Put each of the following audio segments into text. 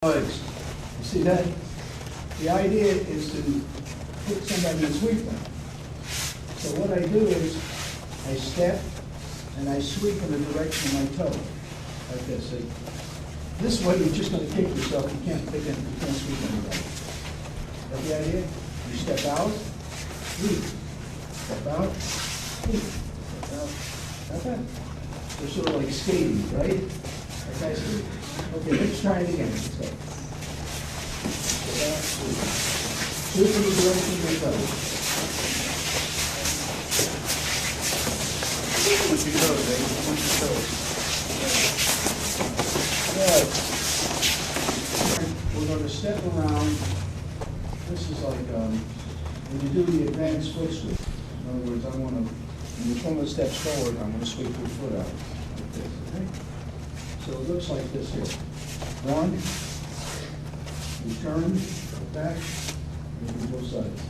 legs. You see that? The idea is to hit somebody and sweep them. So what I do is I step and I sweep in the direction of my toe, like this. See? This way you're just going to kick yourself. You can't sweep anybody. Is that the idea? You step out, sweep. Step out, sweep. Step out. Not bad. They're sort of like skating, right? Like I said. Okay, let's try it again. Let's go. Step out, sweep. Sweep in the direction of your toe. Push your toes, baby. Push your toes. Good. We're going to step around. This is like when you do the advanced foot sweep. In other words, I want to, when you come the steps forward, I'm going to sweep your foot out like this. Okay? So it looks like this here. One, you turn, back, and you both sides.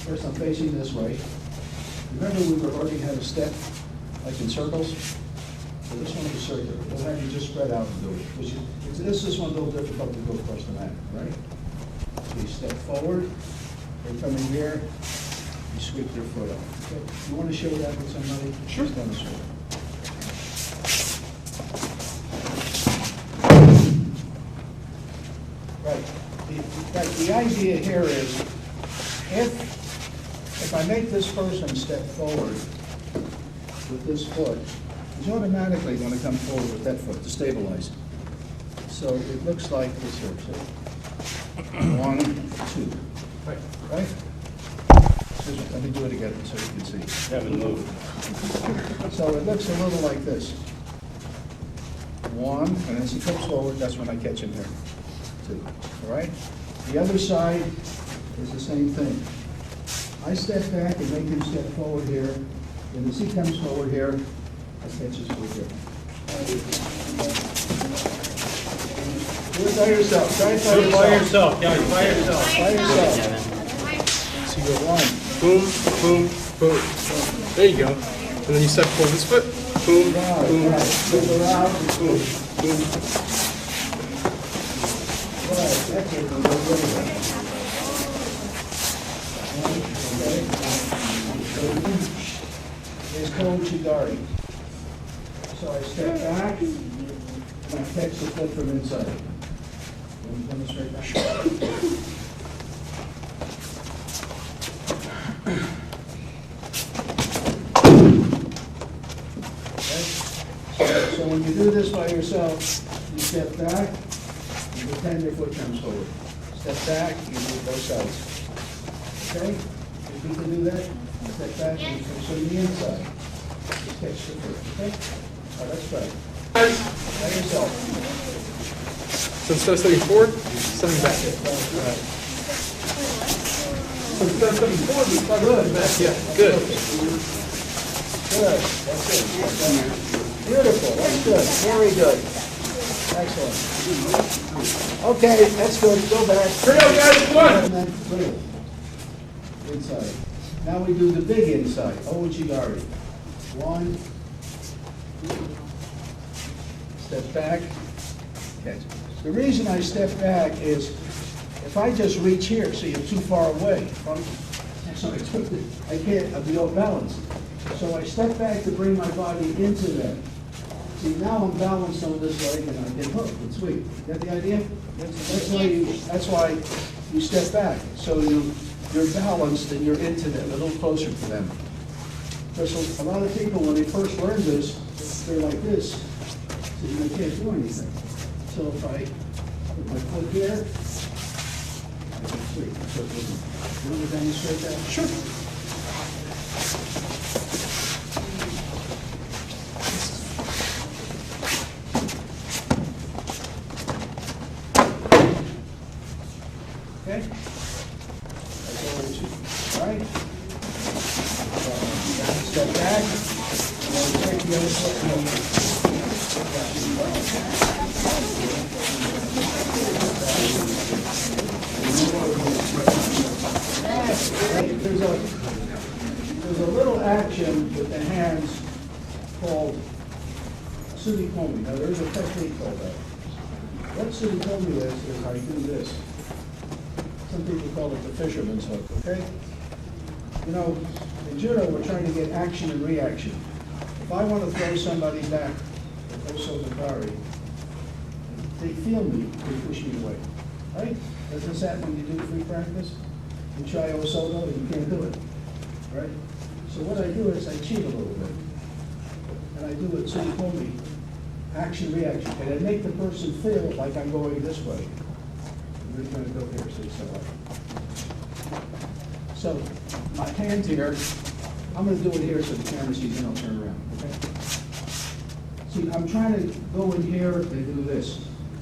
First, I'm facing this way. Remember, we already had a step like in circles. So this one is circular. We'll have you just spread out and do it. This one's a little difficult to go across the mat, right? So you step forward, they come in here, you sweep your foot out. Okay? You want to show that with somebody? Sure. Just demonstrate it. Right. The idea here is if I make this person step forward with this foot, he's automatically going to come forward with that foot to stabilize it. So it looks like this here. See? 1, 2. Right? Let me do it again so you can see. Haven't moved. So it looks a little like this. 1, and as he comes forward, that's when I catch him here. 2. All right? The other side is the same thing. I step back and make him step forward here. And as he comes forward here, I catch his foot here. Do it by yourself. Try it Do it by yourself. Yeah, by yourself. By yourself. So you go 1. Boom, boom, boom. There you go. And then you step forward this foot. Boom, boom, Look around. boom, boom. Right, that's it. We'll go with it. Okay. Is called Chigari. So I step back and I catch the foot from inside. And come straight back. Okay. So when you do this by yourself, you step back, you pretend your foot comes forward. Step back, you do both sides. Okay? If you can do that, step back and you can swing the inside. Just catch the foot, okay? All right, let's try it. By yourself. So instead of stepping forward, stepping back. All right. So instead of stepping forward, we start Good. back. Yeah, good. Good, that's it. Beautiful, that's good, very good. Excellent. Okay, that's good, go back. Hurry up, guys, come on. And then through. Inside. Now we do the big inside, Ouchigari. 1. Step back, catch. The reason I step back is if I just reach here, so you're too far away, I can't, I'll be off balance. So I step back to bring my body into them. See, now I'm balanced on this leg and I can hook and sweep. Get the idea? That's why you step back. So you're balanced and you're into them, a little closer to them. Because a lot of people, when they first learn this, they're like this, so they can't do anything. So if I put my foot here, I can sweep. So you want to demonstrate that? Sure. Okay? That's all we should. All right? Step back. And then take the other foot. There's a little action with the hands called Sudikomi. Now, there's a technique called that. what Tsutomi is I do this. Some people call it the fisherman's hook, okay? You know, in judo, we're trying to get action and reaction. If I want to throw somebody back, or Osotogari, they feel me, they push me away, right? Does this happen when you do free practice? You try Osoto and you can't do it, right? So what I do is I cheat a little bit. And I do it Tsutomi, action, reaction. And I make the person feel like I'm going this way. We're going to go here, so my hand here, I'm going to do it here so the camera sees, and I'll turn around, okay? See, I'm trying to go in here and do this.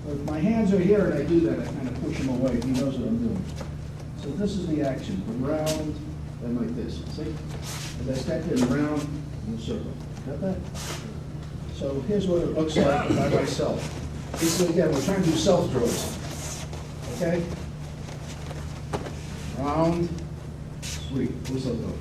But if my hands are here and I do that, I kind of push him away. He knows what I'm doing. So this is the action, around and like this, see? As I step in, around, in a circle. Got that? So here's what it looks like by myself. This is, again, we're trying to do self-draws. Okay? Round, sweep, whistle go.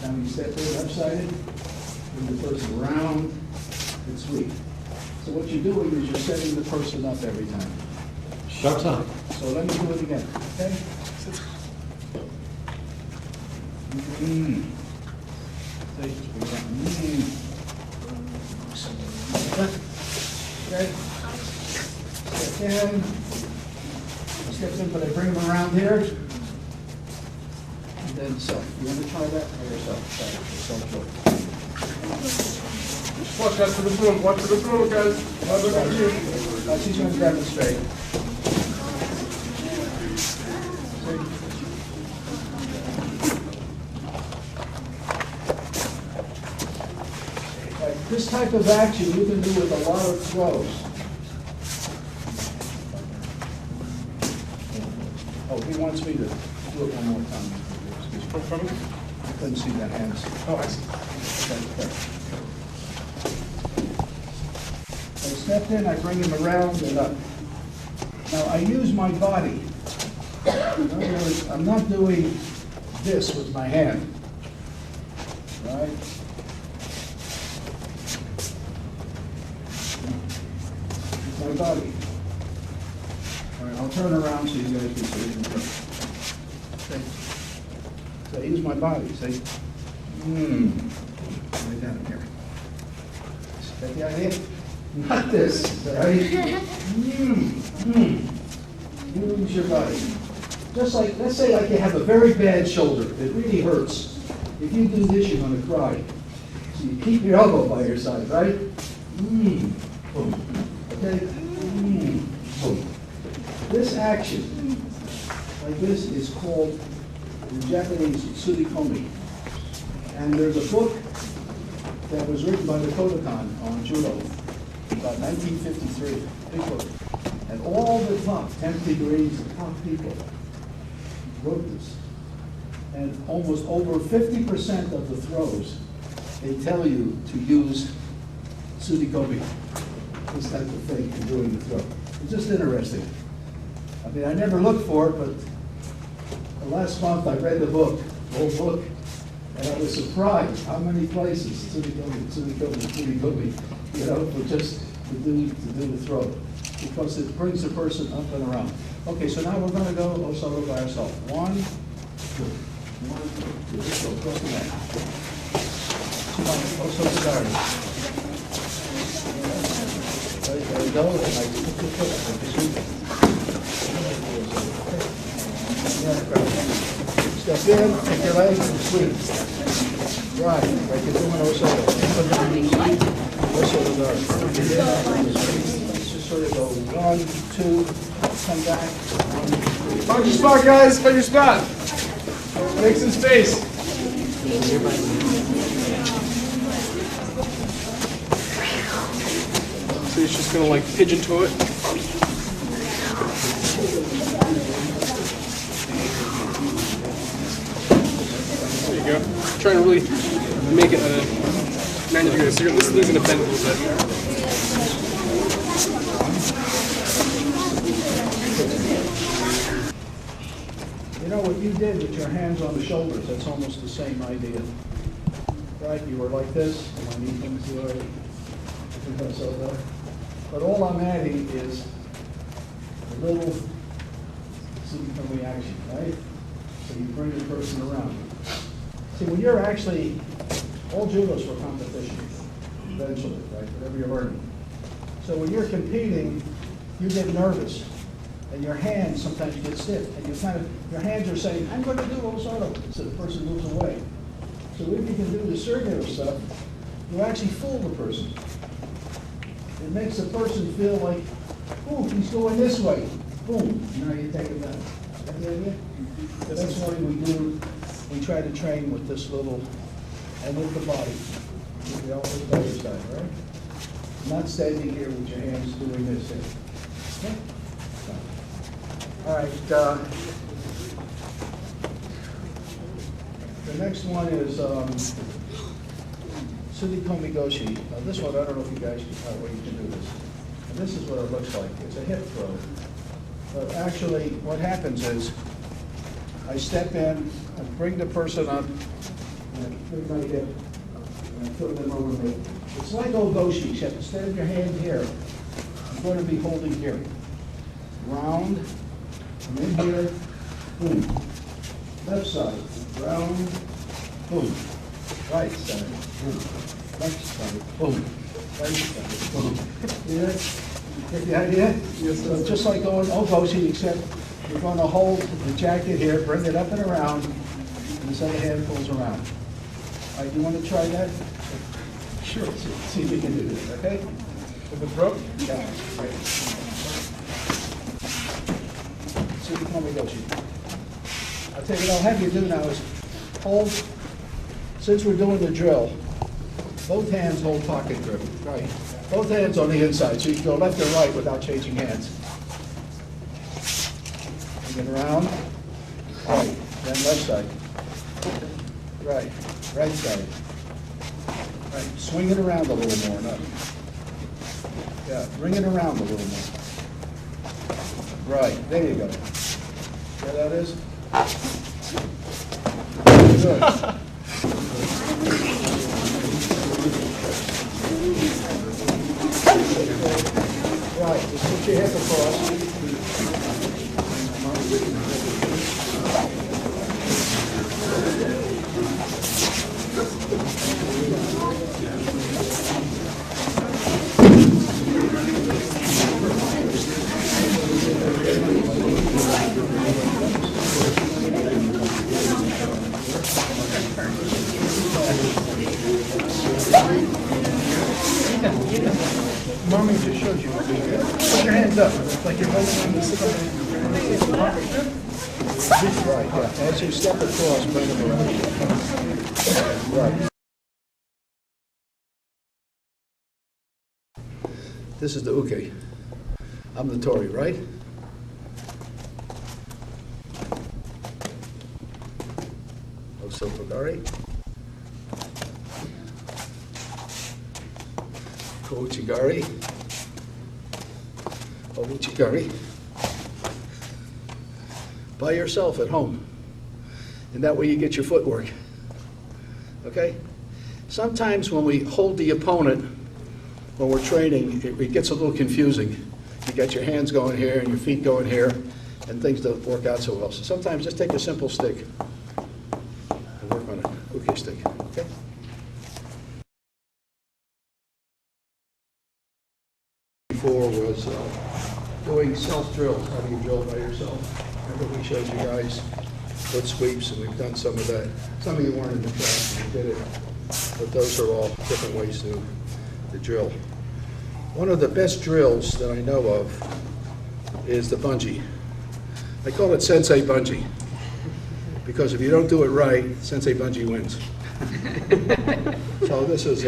Now you step in left-sided, bring the person around, and sweep. So what you're doing is you're setting the person up every time. Shut up. So let me do it again, okay? Okay? Step in. Step in, but I bring them around here. And then self. You want to try that by yourself? Try it yourself. Watch out for the broom. Watch for the broom, guys. Now she's going to demonstrate. Right, this type of action you can do with a lot of throws. Oh, he wants me to do it one more time. From me? I couldn't see the hands. Oh, I see. Okay. I step in, I bring him around and up. Now, I use my body. In other words, I'm not doing this with my hand. Right? It's my body. All right, I'll turn around so you guys can see. Okay. So I use my body, see? Right down here. Get the idea? Not this, right? Use your body. Just like, let's say like you have a very bad shoulder. It really hurts. If you do this, you're going to cry. So you keep your elbow by your side, right? Boom. Okay? Boom. This action, like this, is called, in Japanese, Tsutomi. And there's a book that was written by the Kodokan on judo, about 1953, big book. And all the top 10th degrees, the top people wrote this. And almost over 50% of the throws, they tell you to use Tsutomi, this type of thing, in doing the throw. It's just interesting. I mean, I never looked for it, but the last month I read the book, whole book, and I was surprised how many places Tsutomi, you know, for just to do the throw, because it brings the person up and around. Okay, so now we're going to go Osoto by ourselves. 1, 2, 1, 2. Let's go across the mat. Osotogari. There we go. And I put your foot up like this. Step in, take your leg, and sweep. Right, like you're doing Osoto. Osotogari. Let's just sort of go 1, 2, come back, 1, 3. Find your spot, guys. Find your spot. Make some space. So he's just gonna like pigeon toe it. There you go. Trying to really make it a 90 degrees. So this thing's gonna bend a little bit. You know what you did with your hands on the shoulders, that's almost the same idea. Right, you were like this, my knee comes to it, but all I'm adding is little Sukikome action, right? So you bring the person around. See, when you're actually, all judo's for competition, eventually, right, whatever you're learning. So when you're competing, you get nervous, and your hands sometimes get stiff, and your hands are saying, I'm going to do Osato, so the person moves away. So if you can do the circular stuff, you actually fool the person. It makes the person feel like, oh, he's going this way. Boom, now you take it down. Got the idea? So that's why we try to train with this little, and with the body. With the other side, right? Not standing here with your hands doing this. Okay? All right. The next one is Sukikome Goshi. Now this one, I don't know if you guys well, you can do this. And this is what it looks like. It's a hip throw. But actually, what happens is, I step in, I bring the person up, and I bring my hip, and I throw them over me. It's like old Goshi, except instead of your hand here, I'm going to be holding here. Round, come in here, boom. Left side, round, boom. Right side, boom. Left side, boom. Right side, boom. Yeah? Get the idea? Yes, so just like going Goshi, except you're going to hold the jacket here, bring it up and around, and this other hand pulls around. All right, you want to try that? Sure. See if you can do this, okay? With the throat? Yeah, right. Sukikome Goshi. I'll tell you what I'll have you do now is hold, since we're doing the drill, both hands hold pocket grip. Right. Both hands on the inside, so you can go left or right without changing hands. Bring it around. Right. Then left side. Right. Right side. Right. Swing it around a little more. No. Yeah. Bring it around a little more. Right. There you go. See how that is? Good. Right, just put your hip across. Mommy just showed you. Put your hands up, like you're holding on to the right, yeah. As you step across, bring them around. Right. This is the uke. I'm the tori, right? Osotogari. Kouchigari, Ouchigari, by yourself at home. And that way you get your footwork. Okay? Sometimes when we hold the opponent, when we're training, it gets a little confusing. You got your hands going here and your feet going here, and things don't work out so well. So sometimes just take a simple stick and work on an uke stick. Okay? Before was doing self-drills, how do you drill by yourself? Remember we showed you guys foot sweeps, and we've done some of that. Some of you weren't in the class and you did it, but those are all different ways to drill. One of the best drills that I know of is the bungee. I call it Sensei Bungee, because if you don't do it right, Sensei Bungee wins. So this is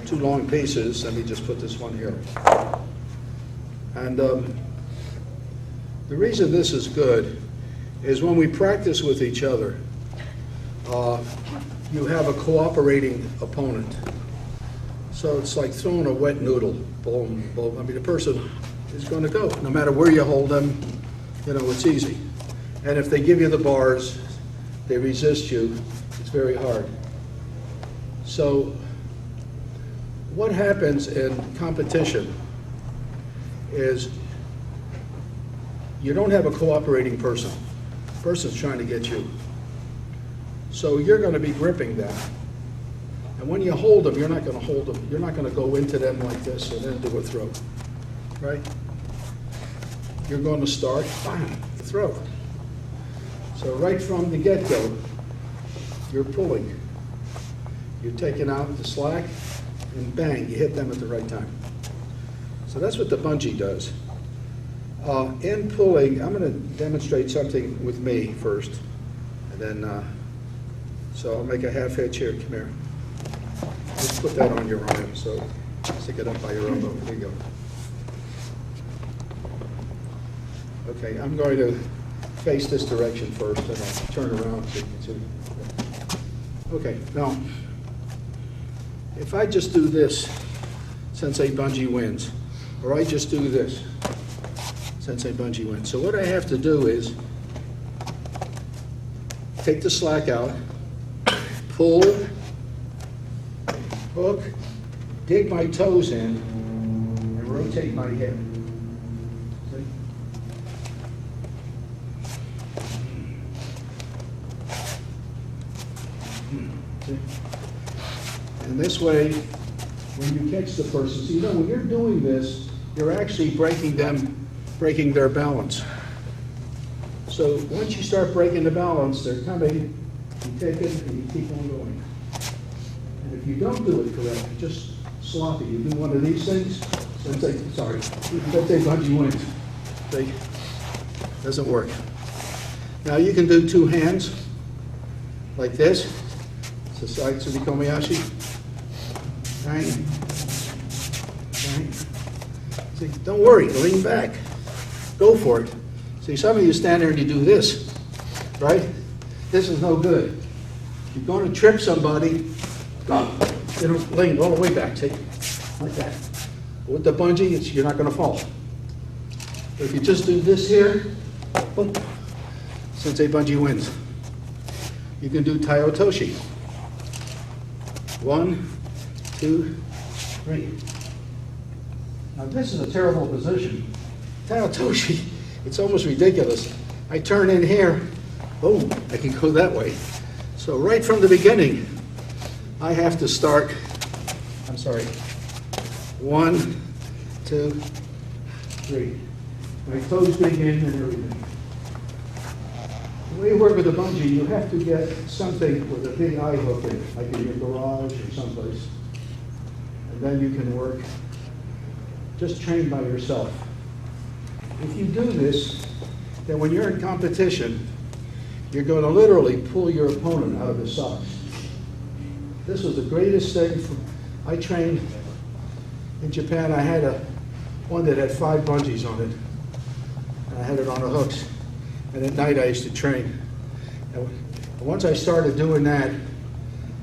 two long pieces. Let me just put this one here. And the reason this is good is when we practice with each other, you have a cooperating opponent. So it's like throwing a wet noodle. Boom, boom. I mean, the person is going to go. No matter where you hold them, you know, it's easy. And if they give you the bars, they resist you, it's very hard. So what happens in competition is you don't have a cooperating person. Person's trying to get you. So you're going to be gripping them. And when you hold them, you're not going to hold them. You're not going to go into them like this and then do a throw, right? You're going to start, bam, throw. So right from the get-go, you're pulling. You're taking out the slack, and bang, you hit them at the right time. So that's what the bungee does. In pulling, I'm going to demonstrate something with me first, and then, so I'll make a half-head chair. Come here. Just put that on your arm, so stick it up by your elbow. There you go. Okay, I'm going to face this direction first, and I'll turn around so you can see. Okay, now, if I just do this, Sensei Bungee wins, or I just do this, Sensei Bungee wins. So what I have to do is take the slack out, pull, hook, dig my toes in, and rotate my head. See? See? And this way, when you catch the person, so you know when you're doing this, you're actually breaking their balance. So once you start breaking the balance, they're coming, you take it and you keep on going. And if you don't do it correctly, just sloppy, you do one of these things, Sensei Bungee wins. See? Doesn't work. Now you can do two hands, like this. It's a side Tsubi Komayashi. Bang. Bang. See, don't worry, lean back. Go for it. See, some of you stand there and you do this, right? This is no good. If you're going to trip somebody, lean all the way back, see? Like that. With the bungee, you're not going to fall. But if you just do this here, boom, Sensei Bungee wins. You can do Tai Otoshi. 1, 2, 3. Now this is a terrible position. Tai Otoshi, it's almost ridiculous. I turn in here, boom, I can go that way. So right from the beginning, I have to start, 1, 2, 3. My toes dig in and everything. The way you work with a bungee, you have to get something with a big eye hook in it, like in your garage or someplace. And then you can work, just train by yourself. If you do this, then when you're in competition, you're going to literally pull your opponent out of his socks. This was the greatest thing. I trained in Japan. I had one that had 5 bungees on it. And I had it on the hooks. And at night I used to train. And once I started doing that,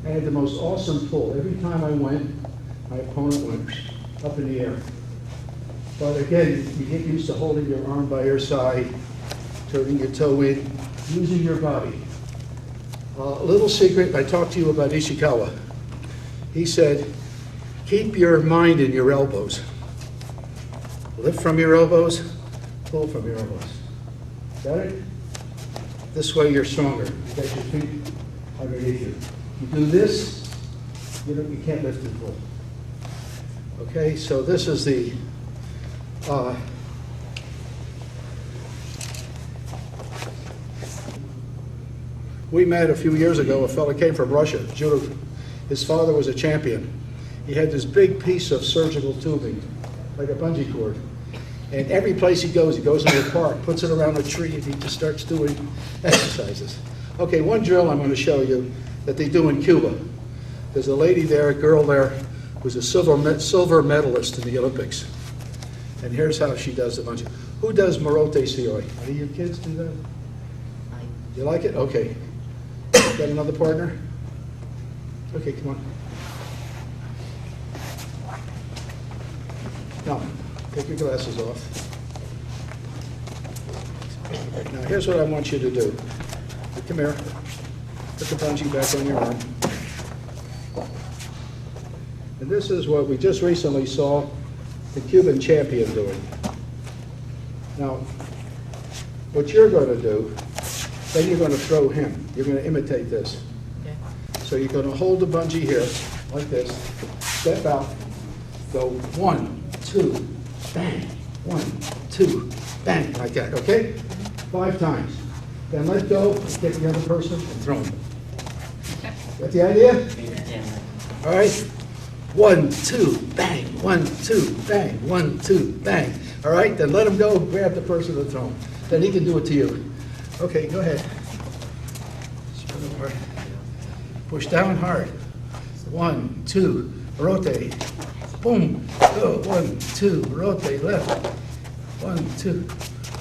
I had the most awesome pull. Every time I went, my opponent went up in the air. But again, you get used to holding your arm by your side, turning your toe in, using your body. A little secret, I talked to you about Ishikawa. He said, keep your mind in your elbows. Lift from your elbows, pull from your elbows. Got it? This way you're stronger. You got your feet underneath you. You do this, you can't lift and pull. Okay, so this is the we met a few years ago. A fellow came from Russia, judo. His father was a champion. He had this big piece of surgical tubing, like a bungee cord. And every place he goes into the park, puts it around a tree, and he just starts doing exercises. Okay, one drill I'm going to show you that they do in Cuba. There's a lady there, a girl there, who's a silver medalist in the Olympics. And here's how she does the bungee. Who does Morote Sioi? Any of your kids do that? You like it? Okay. Got another partner? Okay, come on. Now, take your glasses off. Now, here's what I want you to do. Come here. Put the bungee back on your arm. And this is what we just recently saw the Cuban champion doing. Now, what you're gonna do, then you're gonna throw him. You're gonna imitate this. So you're gonna hold the bungee here, like this, step out, go 1, 2, bang, 1, 2, bang, like that, okay? 5 times. Then let go, get the other person and throw him. Got the idea? All right? 1, 2, bang, 1, 2, bang, 1, 2, bang. All right, then let him go, grab the person and throw him. Then he can do it to you. Okay, go ahead. Spin over. Push down hard. 1, 2, rotate. Boom. Go. 1, 2, rotate left. 1, 2,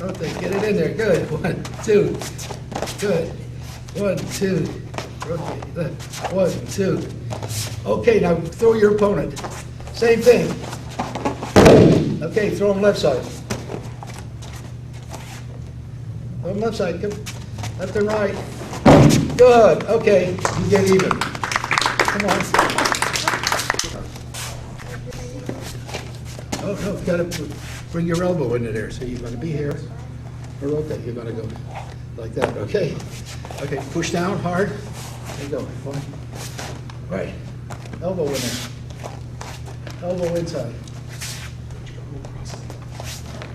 rotate. Get it in there. Good. 1, 2. Good. 1, 2. Rotate left. 1, 2. Okay, now throw your opponent. Same thing. Okay, throw him left side. Throw him left side. Come. Left and right. Good. Okay, you get even. Come on. Oh, no, you gotta bring your elbow into there. So you're gonna be here. Or rotate. You're gonna go like that. Okay. Okay. Push down hard. There you go. 1. Right. Elbow in there. Elbow inside.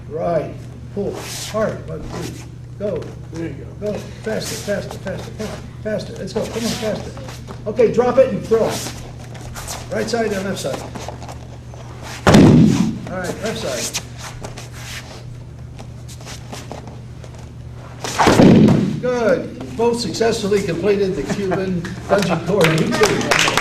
Right. Pull. Hard. 1, 2. Go. There you go. Go. Faster, faster, faster. Come on. Faster. Let's go. Come on, faster. Okay, drop it and throw. Right side and left side. All right, left side. Good. Both successfully completed the Cuban bungee cord.